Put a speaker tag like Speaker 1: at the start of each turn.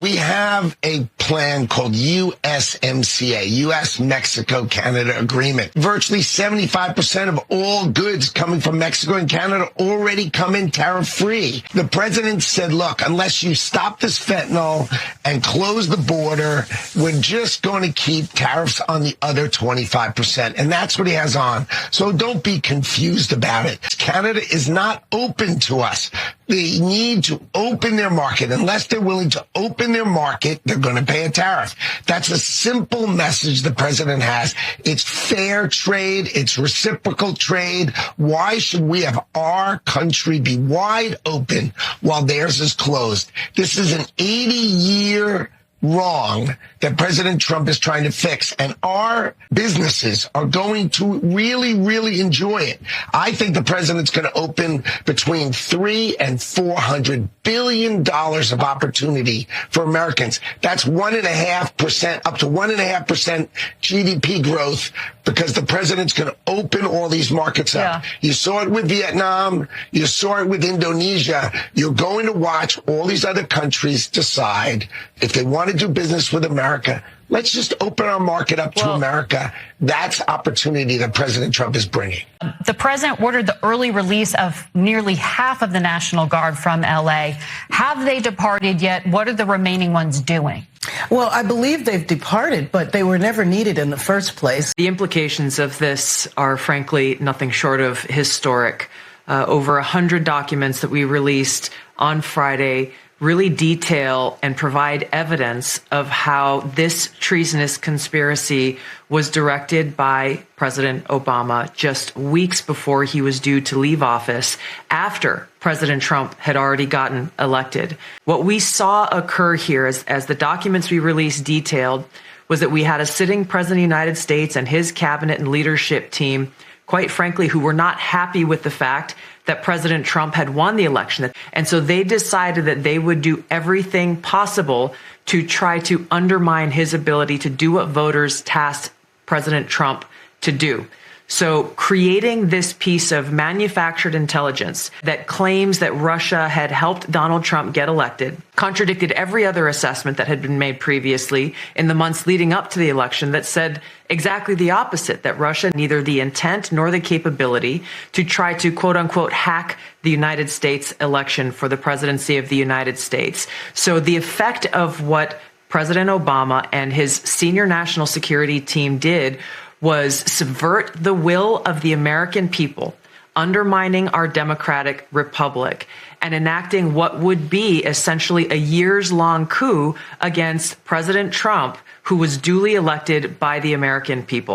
Speaker 1: We have a plan called USMCA, US-Mexico Canada Agreement. Virtually 75% of all goods coming from Mexico and Canada already come in tariff-free. The president said, look, unless you stop this fentanyl and close the border, we're just going to keep tariffs on the other 25%. And that's what he has on. So don't be confused about it. Canada is not open to us. They need to open their market. Unless they're willing to open their market, they're going to pay a tariff. That's a simple message the president has. It's fair trade. It's reciprocal trade. Why should we have our country be wide open while theirs is closed? This is an 80-year wrong that President Trump is trying to fix, and our businesses are going to really, really enjoy it. I think the president's going to open between $300 and $400 billion of opportunity for Americans. That's 1.5%, up to 1.5% GDP growth, because the president's going to open all these markets up. Yeah. You saw it with Vietnam. You saw it with Indonesia. You're going to watch all these other countries decide if they want to do business with America. Let's just open our market up to America. That's opportunity that President Trump is bringing.
Speaker 2: The president ordered the early release of nearly half of the National Guard from L.A. Have they departed yet? What are the remaining ones doing?
Speaker 3: Well, I believe they've departed, but they were never needed in the first place.
Speaker 4: The implications of this are, frankly, nothing short of historic. Over 100 documents that we released on Friday really detail and provide evidence of how this treasonous conspiracy was directed by President Obama just weeks before he was due to leave office, after President Trump had already gotten elected. What we saw occur here, as the documents we released detailed, was that we had a sitting president of the United States and his cabinet and leadership team, quite frankly, who were not happy with the fact that President Trump had won the election. And so they decided that they would do everything possible to try to undermine his ability to do what voters tasked President Trump to do. So creating this piece of manufactured intelligence that claims that Russia had helped Donald Trump get elected contradicted every other assessment that had been made previously in the months leading up to the election that said exactly the opposite, that Russia had neither the intent nor the capability to try to, quote unquote, hack the United States election for the presidency of the United States. So the effect of what President Obama and his senior national security team did was subvert the will of the American people, undermining our democratic republic, and enacting what would be essentially a years-long coup against President Trump, who was duly elected by the American people.